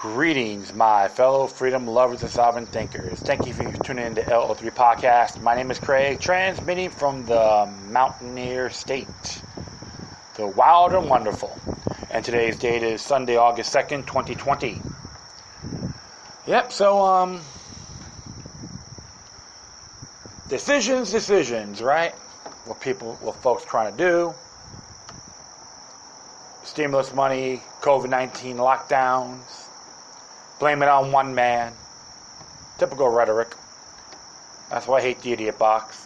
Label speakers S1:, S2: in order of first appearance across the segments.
S1: Greetings, my fellow freedom lovers and sovereign thinkers. Thank you for tuning in to LO3 Podcast. My name is Craig, transmitting from the Mountaineer State, the wild and wonderful. And today's date is Sunday, August 2nd, 2020. Yep, so, decisions, right? What folks trying to do. Stimulus money, COVID-19 lockdowns. Blame it on one man. Typical rhetoric. That's why I hate the idiot box.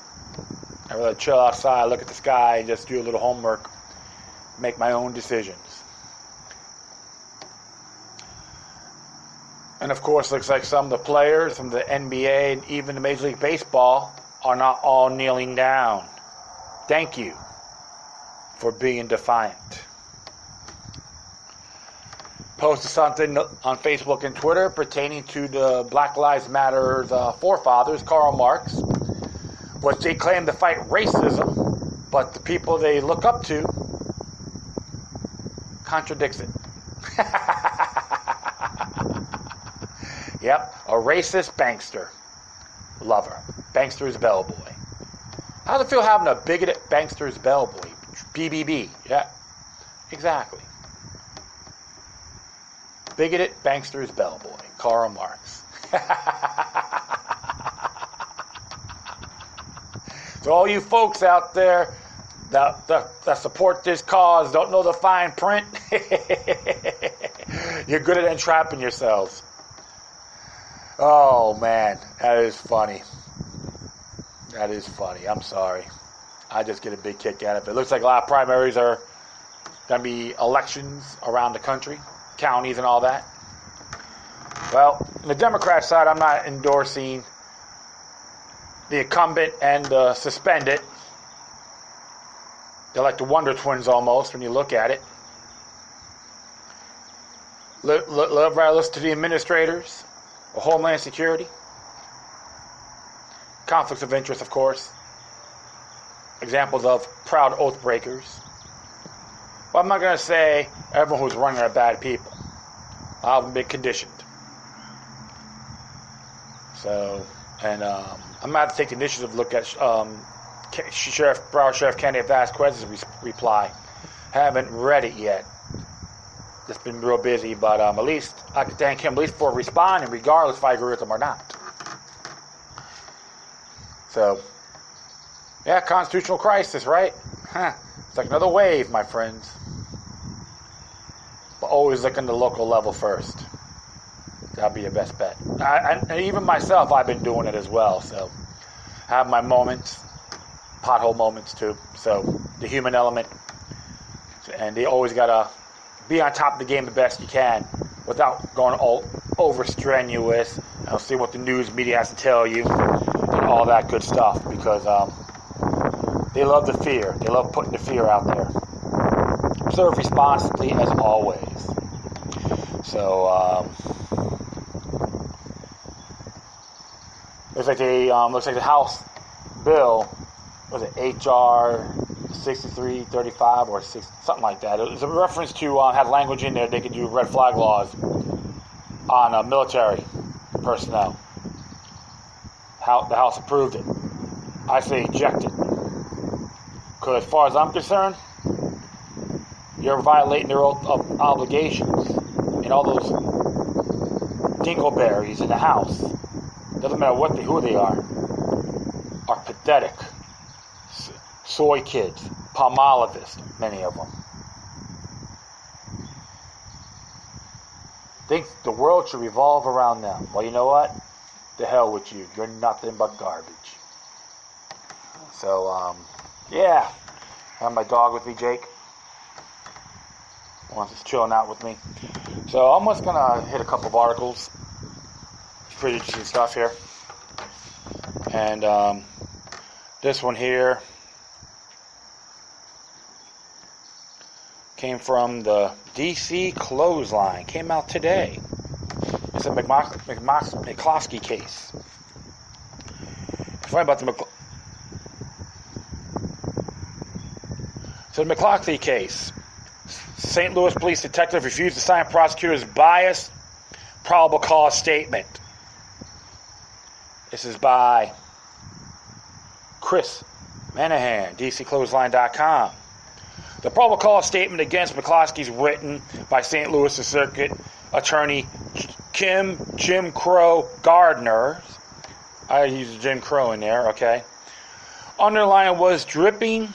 S1: I rather chill outside, look at the sky, and just do a little homework. Make my own decisions. And of course, looks like some of the players from the NBA and even the Major League Baseball are not all kneeling down. Thank you for being defiant. Posted something on Facebook and Twitter pertaining to the Black Lives Matter's forefathers, Karl Marx, which they claim to fight racism, but the people they look up to contradicts it. Yep, a racist bankster lover. Bankster's bellboy. How does it feel having a bigoted bankster's bellboy? BBB, yeah, exactly. Bigoted bankster's bellboy, Karl Marx. So all you folks out there that support this cause, don't know the fine print, you're good at entrapping yourselves. Oh man, that is funny. That is funny. I'm sorry. I just get a big kick out of it. It looks like a lot of primaries are going to be elections around the country. Counties and all that. Well, on the Democrat side, I'm not endorsing the incumbent and the suspended. They're like the Wonder Twins almost when you look at it. Listen to the administrators of Homeland Security. Conflicts of interest, of course. Examples of proud oath breakers. Well, I'm not going to say everyone who's running are bad people. I'll have been conditioned. So, and I'm going to take the initiative to look at Broward Sheriff candidate Vasquez's reply. Haven't read it yet. Just been real busy, but at least I can thank him at least for responding, regardless if I agree with him or not. So, yeah, constitutional crisis, right? It's like another wave, my friends. But always look in the local level first. That'll be your best bet. And even myself, I've been doing it as well. So I have my moments, pothole moments too. So the human element. And they always got to be on top of the game the best you can without going all over strenuous. And see what the news media has to tell you and all that good stuff. Because they love the fear. They love putting the fear out there. Observe responsibly as always. So, looks like the House bill, was it HR 6335 or something like that? It was a reference to had language in there they could do red flag laws on military personnel. The House approved it. I say eject it. Because as far as I'm concerned, you're violating their oath of obligations. And all those dingleberries in the House, doesn't matter who they are pathetic. Soy kids, palmolivists, many of them. Think the world should revolve around them. Well, you know what? The hell with you. You're nothing but garbage. So, yeah. I have my dog with me, Jake. Just chilling out with me. So I'm just going to hit a couple of articles. Pretty interesting stuff here. And this one here came from the DC Clothesline. Came out today. It's a McCloskey case. It's funny about the McCloskey case. St. Louis police detective refused to sign prosecutor's biased probable cause statement. This is by Chris Manahan, DCClothesline.com. The probable cause statement against McCloskey is written by St. Louis Circuit Attorney Jim Crow Gardner. I used Jim Crow in there, okay. Underlying was dripping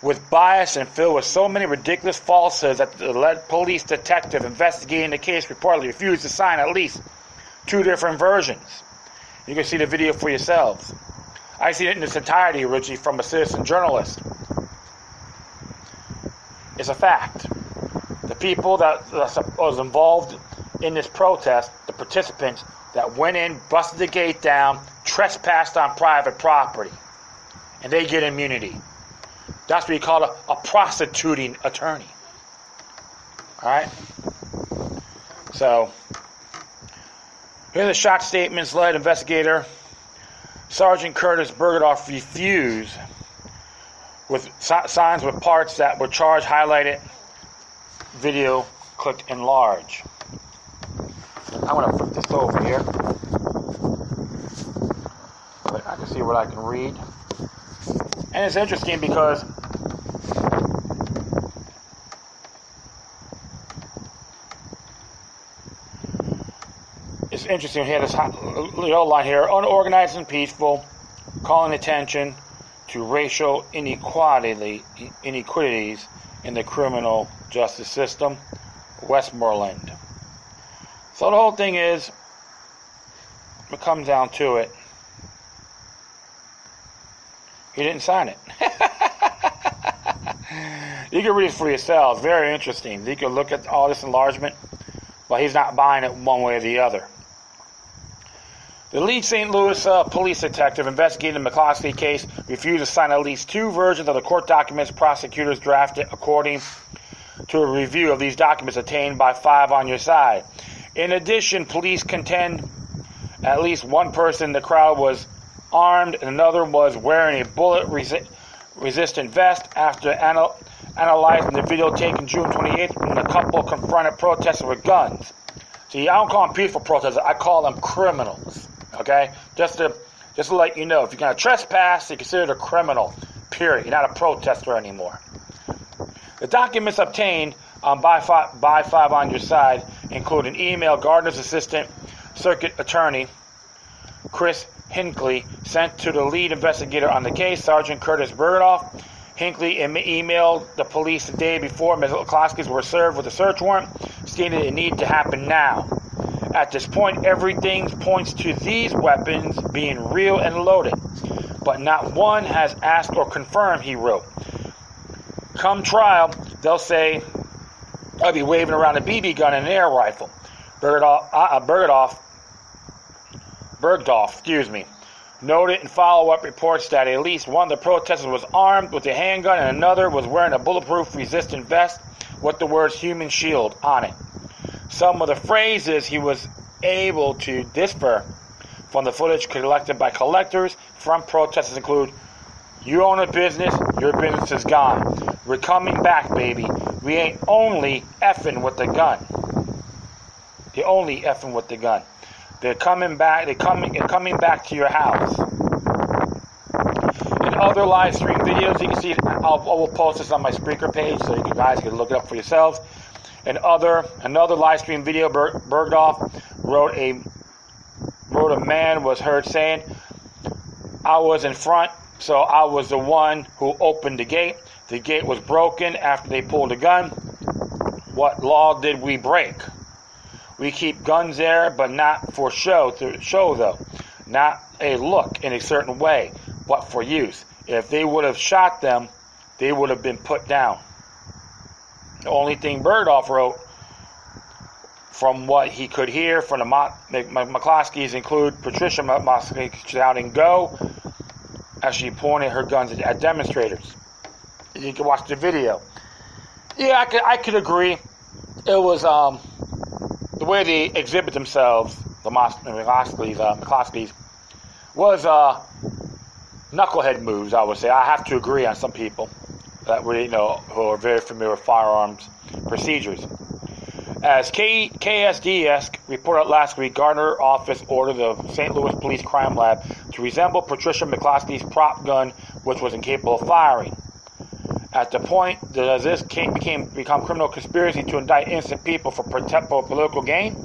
S1: with bias and filled with so many ridiculous falsehoods that the lead police detective investigating the case reportedly refused to sign at least 2 different versions. You can see the video for yourselves. I seen it in its entirety originally from a citizen journalist. It's a fact. The people that was involved in this protest, the participants that went in, busted the gate down, trespassed on private property, and they get immunity. That's what you call a prosecuting attorney. All right? So, here are the shot statements. Led investigator Sergeant Curtis Bergdorf refused with signs with parts that were charged, highlighted, video, click, enlarge. I'm going to flip this over here. But I can see what I can read. And it's interesting because it's interesting. We have this little line here: unorganized and peaceful, calling attention to racial inequalities in the criminal justice system, Westmoreland. So the whole thing is, it comes down to it, he didn't sign it. You can read it for yourselves. Very interesting. You can look at all this enlargement, but he's not buying it one way or the other. The lead St. Louis police detective investigating the McCloskey case refused to sign at least 2 versions of the court documents prosecutors drafted according to a review of these documents obtained by 5 on your side. In addition, police contend at least one person in the crowd was armed and another was wearing a bullet-resistant vest. After analyzing the video taken June 28th when the couple confronted protesters with guns. See, I don't call them peaceful protesters. I call them criminals. Okay? Just to let you know, if you're going to trespass, you're considered a criminal. Period. You're not a protester anymore. The documents obtained by 5 on your side include an email Gardner's assistant circuit attorney, Chris Hinckley, sent to the lead investigator on the case, Sergeant Curtis Bergdorf. Hinckley emailed the police the day before Ms. McCloskey's were served with a search warrant, stated it needed to happen now. At this point, everything points to these weapons being real and loaded, but not one has asked or confirmed, he wrote. Come trial, they'll say I'll be waving around a BB gun and an air rifle. Bergdorf, noted in follow-up reports that at least one of the protesters was armed with a handgun and another was wearing a bulletproof resistant vest with the words human shield on it. Some of the phrases he was able to decipher from the footage collected by collectors from protesters include, "You own a business, your business is gone. We're coming back, baby. We ain't only effing with the gun." They're only effing with the gun. They're coming back. They're coming back to your house. In other live stream videos, you can see. I will post this on my Spreaker page so you guys can look it up for yourselves. Another live stream video, Bergdorf wrote a man was heard saying, "I was in front, so I was the one who opened the gate. The gate was broken after they pulled a gun. What law did we break? We keep guns there, but not for show though. Not a look in a certain way, but for use. If they would have shot them, they would have been put down." The only thing Bergdorf wrote, from what he could hear from the McCloskeys, include Patricia McCloskey shouting "Go!" as she pointed her guns at demonstrators. You can watch the video. Yeah, I could agree. It was the way they exhibit themselves, the McCloskeys, was knucklehead moves, I would say. I have to agree on some people that who are very familiar with firearms procedures. As KSDS reported last week, Gardner office ordered the St. Louis Police Crime Lab to resemble Patricia McCloskey's prop gun, which was incapable of firing. At the point that this become criminal conspiracy to indict innocent people for political gain,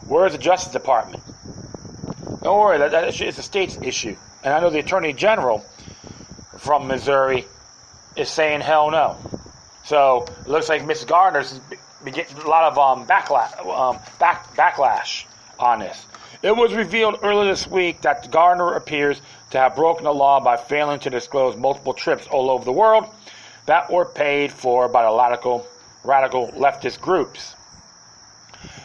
S1: where is the Justice Department? Don't worry, it's a state's issue. And I know the Attorney General from Missouri is saying hell no. So it looks like Miss Gardner's been getting a lot of backlash on this. It was revealed earlier this week that Gardner appears to have broken the law by failing to disclose multiple trips all over the world that were paid for by the radical leftist groups.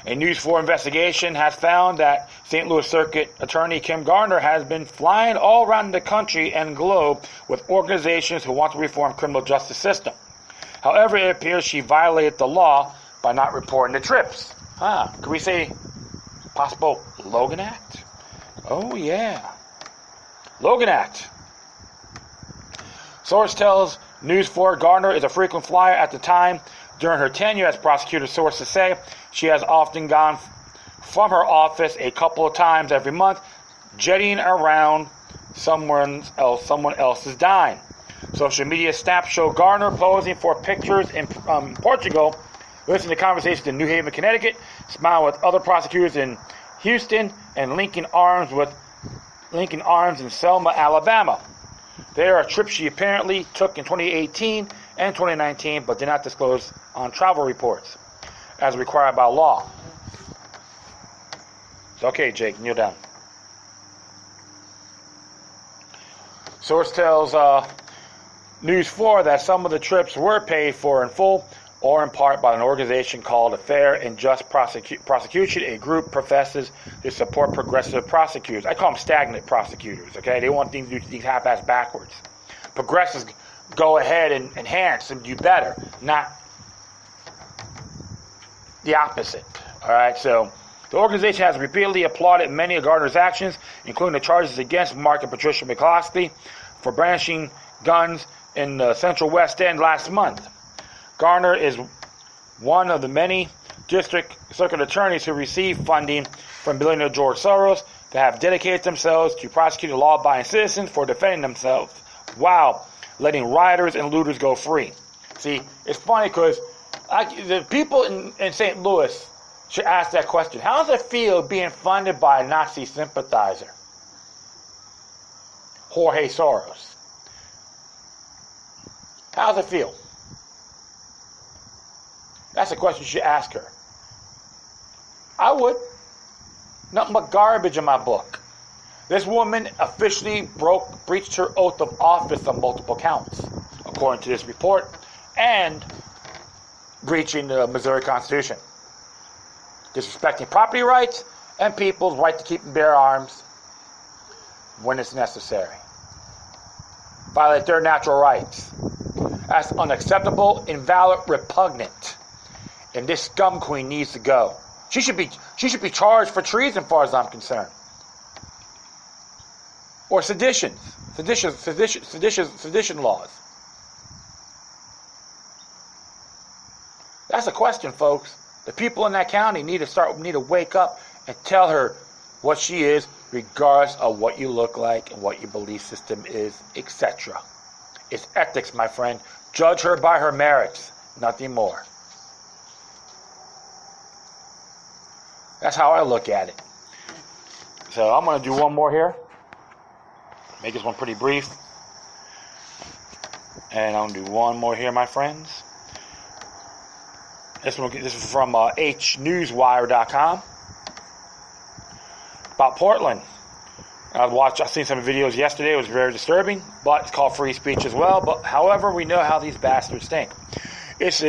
S1: A News 4 investigation has found that St. Louis Circuit Attorney Kim Gardner has been flying all around the country and globe with organizations who want to reform the criminal justice system. However, it appears she violated the law by not reporting the trips. Could we say possible Logan Act? Oh, yeah. Logan Act. Source tells News 4 Gardner is a frequent flyer at the time. During her tenure as prosecutor, sources say she has often gone from her office a couple of times every month, jetting around someone else's dime. Social media snaps show Gardner posing for pictures in Portugal, listening to conversations in New Haven, Connecticut, smiling with other prosecutors in Houston, and linking arms in Selma, Alabama. There are trips she apparently took in 2018 and 2019, but did not disclose on travel reports, as required by law. It's okay, Jake, kneel down. Source tells News 4 that some of the trips were paid for in full or in part by an organization called a Fair and Just Prosecution. A group professes to support progressive prosecutors. I call them stagnant prosecutors, okay? They want things to do things half-ass backwards. Progressives go ahead and enhance and do better, not the opposite, all right? So the organization has repeatedly applauded many of Gardner's actions, including the charges against Mark and Patricia McCloskey for brandishing guns in the Central West End last month. Gardner is one of the many district circuit attorneys who receive funding from billionaire George Soros that have dedicated themselves to prosecuting law-abiding citizens for defending themselves while letting rioters and looters go free. See, it's funny because the people in St. Louis should ask that question. How does it feel being funded by a Nazi sympathizer? Jorge Soros. How does it feel? That's a question you should ask her. I would. Nothing but garbage in my book. This woman officially breached her oath of office on multiple counts, according to this report, and breaching the Missouri Constitution. Disrespecting property rights and people's right to keep and bear arms when it's necessary. Violate their natural rights. That's unacceptable, invalid, repugnant. And this scum queen needs to go. She should be charged for treason, as far as I'm concerned. Or sedition laws. That's a question, folks. The people in that county need to wake up and tell her what she is, regardless of what you look like and what your belief system is, etc. It's ethics, my friend. Judge her by her merits, nothing more. That's how I look at it. So I'm going to do one more here. Make this one pretty brief. And I'm going to do one more here, my friends. This is from hnewswire.com. About Portland. I've seen some videos yesterday. It was very disturbing, but it's called free speech as well. But however, we know how these bastards think. It's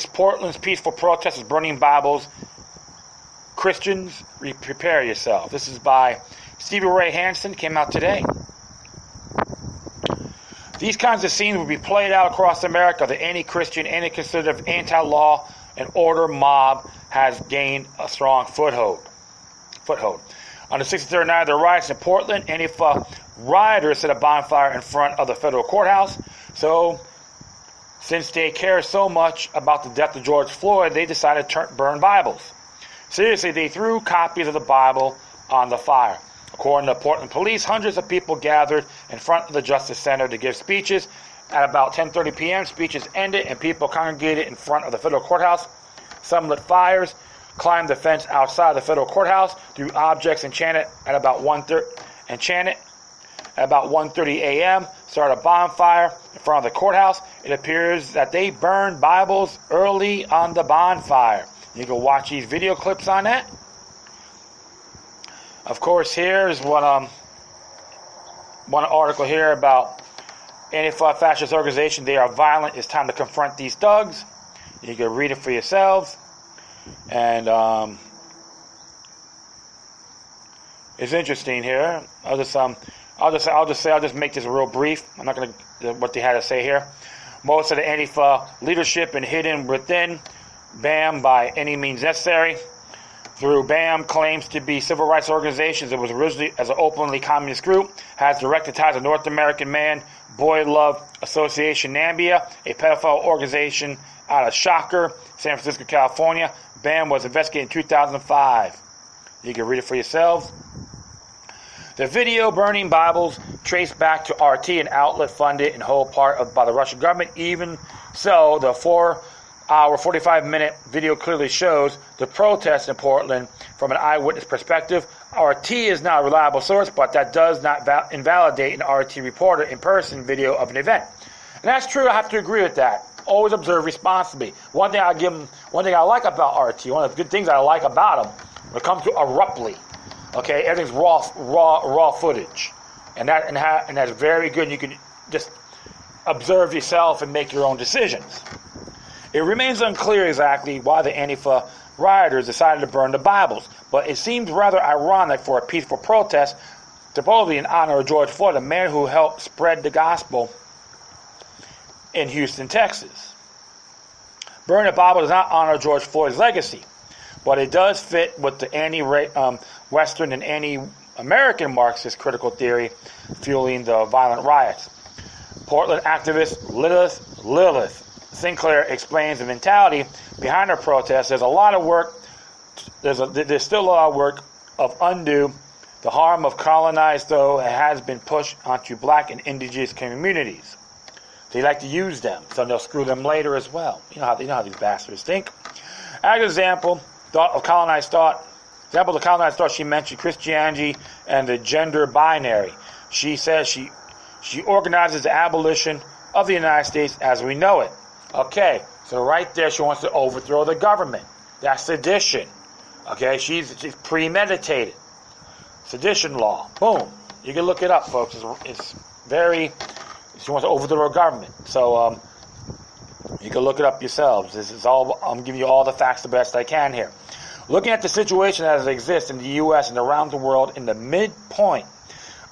S1: Portland's peaceful protesters burning Bibles. Christians, prepare yourself. This is by Stevie Ray Hansen. Came out today. These kinds of scenes will be played out across America. The anti-Christian, anti-conservative, anti-law and order mob has gained a strong foothold. On the 63rd night of the riots in Portland, Antifa rioters set a bonfire in front of the federal courthouse. So Since they care so much about the death of George Floyd, they decided to burn Bibles. Seriously, they threw copies of the Bible on the fire. According to Portland police, hundreds of people gathered in front of the Justice Center to give speeches. At about 10:30 p.m., speeches ended and people congregated in front of the federal courthouse. Some lit fires, climbed the fence outside the federal courthouse, threw objects and chanted at about 1:30 a.m., started a bonfire in front of the courthouse. It appears that they burned Bibles early on the bonfire. You can watch these video clips on that. Of course, here's one article here about Antifa fascist organization. They are violent. It's time to confront these thugs. You can read it for yourselves. And it's interesting here. I'll just make this real brief. I'm not going to what they had to say here. Most of the Antifa leadership and hidden within BAM by any means necessary. Through BAM claims to be civil rights organizations, it was originally as an openly communist group, has direct ties to North American man, Boy Love Association Nambia, a pedophile organization out of Shocker, San Francisco, California. BAM was investigated in 2005. You can read it for yourselves. The video burning Bibles traced back to RT, an outlet funded in whole part by the Russian government. Even so, the 4-hour, 45-minute video clearly shows the protest in Portland from an eyewitness perspective. RT is not a reliable source, but that does not invalidate an RT reporter in-person video of an event. And that's true. I have to agree with that. Always observe responsibly. One thing I like about RT, one of the good things I like about them, when it comes to abruptly, okay, everything's raw footage, and that's very good. You can just observe yourself and make your own decisions. It remains unclear exactly why the Antifa rioters decided to burn the Bibles, but it seems rather ironic for a peaceful protest, supposedly in honor of George Floyd, a man who helped spread the gospel in Houston, Texas. Burning the Bible does not honor George Floyd's legacy, but it does fit with the anti-Western and anti-American Marxist critical theory fueling the violent riots. Portland activist Lilith Sinclair explains the mentality behind her protest. There's a lot of work. There's still a lot of work of undo the harm of colonized, though it has been pushed onto black and indigenous communities. They like to use them, so they'll screw them later as well. You know how these bastards think. As an example of colonized thought, she mentioned Christianity and the gender binary. She says she organizes the abolition of the United States as we know it. Okay, so right there she wants to overthrow the government. That's sedition. Okay, she's premeditated. Sedition law. Boom. You can look it up, folks. It's very... She wants to overthrow the government. So you can look it up yourselves. This is all. I'm giving you all the facts the best I can here. Looking at the situation as it exists in the U.S. and around the world, in the midpoint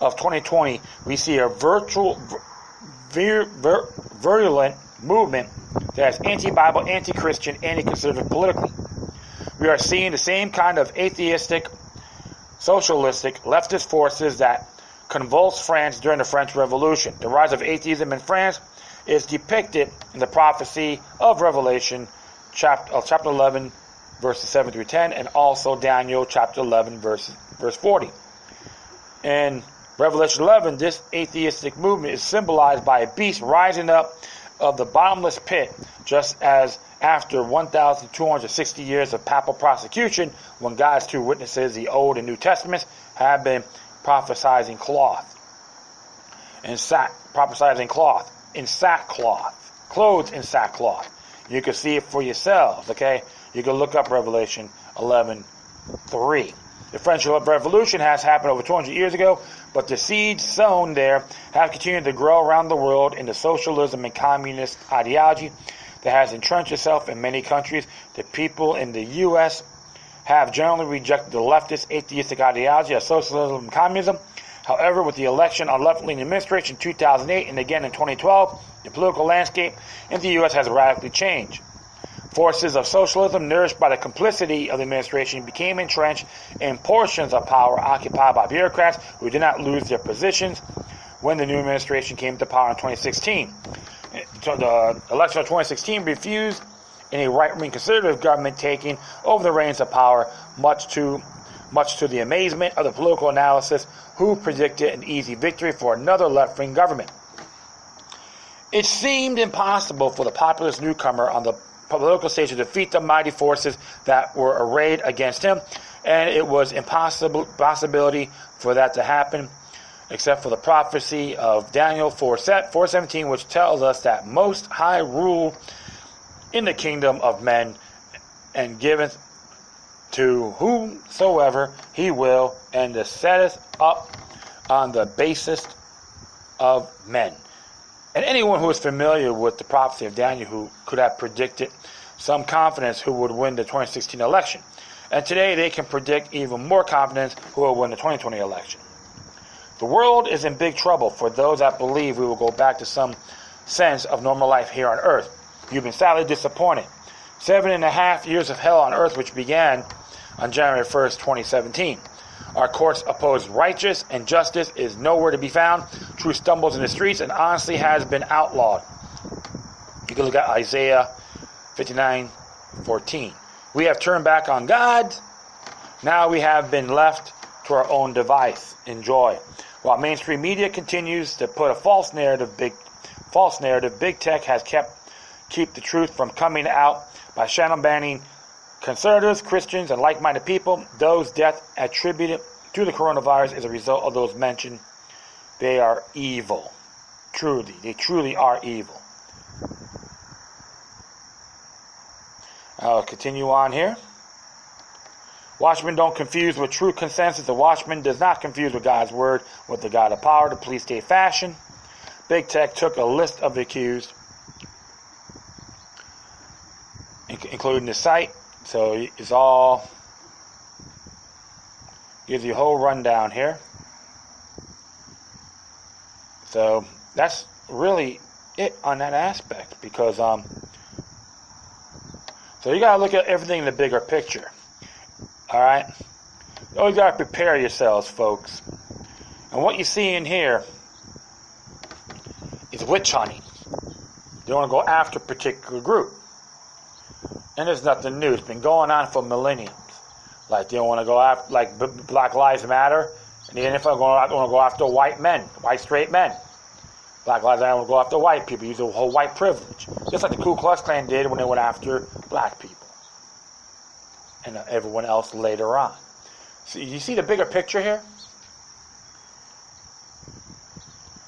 S1: of 2020, we see a virulent movement that is anti-Bible, anti-Christian, anti-conservative politically. We are seeing the same kind of atheistic, socialistic, leftist forces that convulsed France during the French Revolution. The rise of atheism in France is depicted in the prophecy of Revelation, chapter 11, verses 7 through 10, and also Daniel, chapter 11, verse 40. In Revelation 11, this atheistic movement is symbolized by a beast rising up of the bottomless pit, just as after 1,260 years of papal prosecution, when God's two witnesses, the Old and New Testaments, have been prophesying clothed in sackcloth, clothed in sackcloth. You can see it for yourselves, okay? You can look up Revelation 11:3. The French Revolution has happened over 200 years ago, but the seeds sown there have continued to grow around the world in the socialism and communist ideology that has entrenched itself in many countries. The people in the U.S. have generally rejected the leftist atheistic ideology of socialism and communism. However, with the election on left-leaning administration in 2008 and again in 2012, the political landscape in the U.S. has radically changed. Forces of socialism, nourished by the complicity of the administration, became entrenched in portions of power occupied by bureaucrats who did not lose their positions when the new administration came to power in 2016. the election of 2016 refused any right-wing conservative government taking over the reins of power, much to the amazement of the political analysis who predicted an easy victory for another left-wing government. It seemed impossible for the populist newcomer on the political stage to defeat the mighty forces that were arrayed against him, and it was impossibility for that to happen, except for the prophecy of Daniel 4:17, which tells us that Most High rule in the kingdom of men and giveth to whomsoever he will, and to setteth up on the basest of men. And anyone who is familiar with the prophecy of Daniel who could have predicted some confidence who would win the 2016 election. And today they can predict even more confidence who will win the 2020 election. The world is in big trouble for those that believe we will go back to some sense of normal life here on earth. You've been sadly disappointed. 7.5 years of hell on earth, which began on January 1st, 2017. Our courts oppose righteous, and justice is nowhere to be found. Truth stumbles in the streets and honestly has been outlawed. You can look at Isaiah 59:14. We have turned back on God. Now we have been left to our own device. Enjoy. While mainstream media continues to put a false narrative, big tech has keep the truth from coming out by shadow banning conservatives, Christians, and like-minded people. Those deaths attributed to the coronavirus as a result of those mentioned. They are evil. They truly are evil. I'll continue on here. Watchmen don't confuse with true consensus. The watchman does not confuse with God's word with the God of power to police state fashion. Big tech took a list of the accused, including the site. So it's all, gives you a whole rundown here. So that's really it on that aspect, because so you got to look at everything in the bigger picture. All right? You always got to prepare yourselves, folks. And what you see in here is witch hunting. They want to go after a particular group. And there's nothing new. It's been going on for millenniums. Like, they want to go after, like, Black Lives Matter. And the NFL want to go after white men, white straight men. Black Lives Matter want to go after white people, use the whole white privilege. Just like the Ku Klux Klan did when they went after black people. And everyone else later on. So you see the bigger picture here?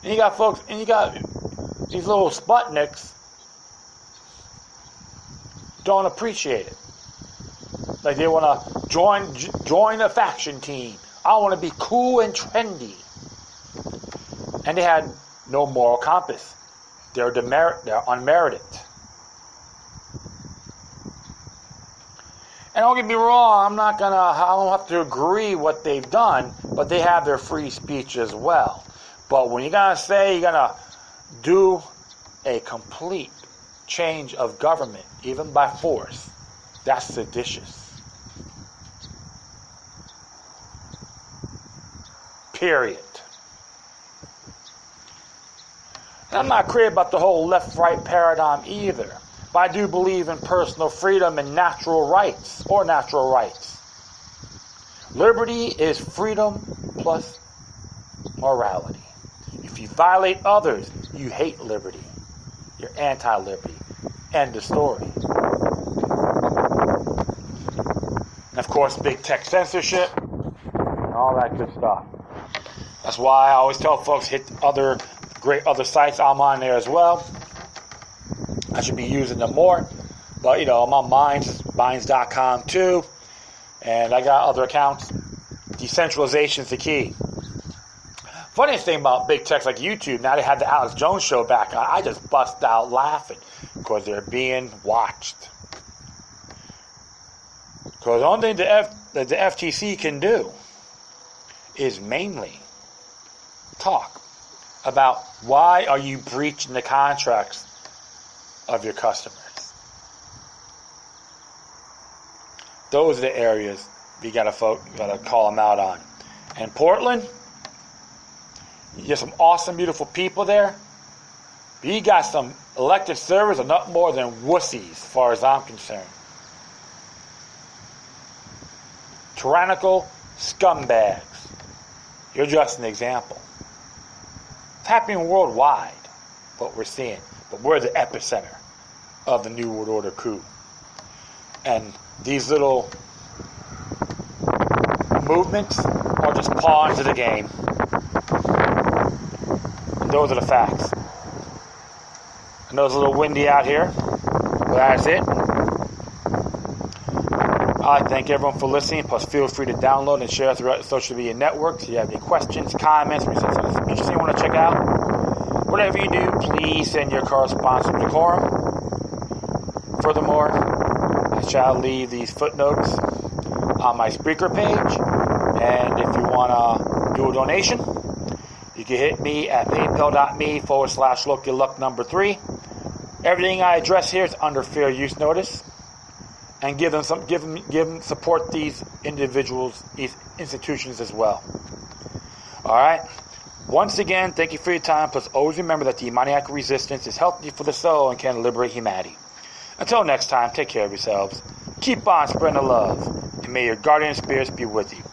S1: And you got folks, and you got these little Sputniks don't appreciate it. Like, they want to join a faction team. I want to be cool and trendy. And they had no moral compass. They're unmerited. And don't get me wrong, I don't have to agree what they've done, but they have their free speech as well. But when you're going to say you're going to do a complete change of government, even by force, that's seditious. Period. And I'm not crazy about the whole left-right paradigm either. But I do believe in personal freedom and natural rights. Liberty is freedom plus morality. If you violate others, you hate liberty. You're anti-liberty. End of story. And of course, big tech censorship and all that good stuff. That's why I always tell folks, hit other sites. I'm on there as well. I should be using them more. But, I'm on Minds.com too. And I got other accounts. Decentralization's the key. Funniest thing about big techs like YouTube, now they have the Alex Jones show back. I just bust out laughing because they're being watched. Because the only thing that the FTC can do is mainly talk about why are you breaching the contracts of your customers. Those are the areas you gotta call them out on. And Portland, you get some awesome, beautiful people there. But you got some Elected servers are not more than wussies, as far as I'm concerned. Tyrannical scumbags. You're just an example. It's happening worldwide, what we're seeing. But we're the epicenter of the New World Order coup. And these little movements are just pawns of the game. And those are the facts. I know it's a little windy out here, but that's it. I'd like to thank everyone for listening. Plus, feel free to download and share throughout the social media networks. If you have any questions, comments, or something interesting you want to check out, whatever you do, please send your correspondence to decorum. Furthermore, I shall leave these footnotes on my Spreaker page. And if you want to do a donation, you can hit me at paypal.me/LookYourLuck3. Everything I address here is under fair use notice. And give them support these individuals, these institutions as well. All right. Once again, thank you for your time. Plus, always remember that demoniac resistance is healthy for the soul and can liberate humanity. Until next time, take care of yourselves. Keep on spreading the love, and may your guardian spirits be with you.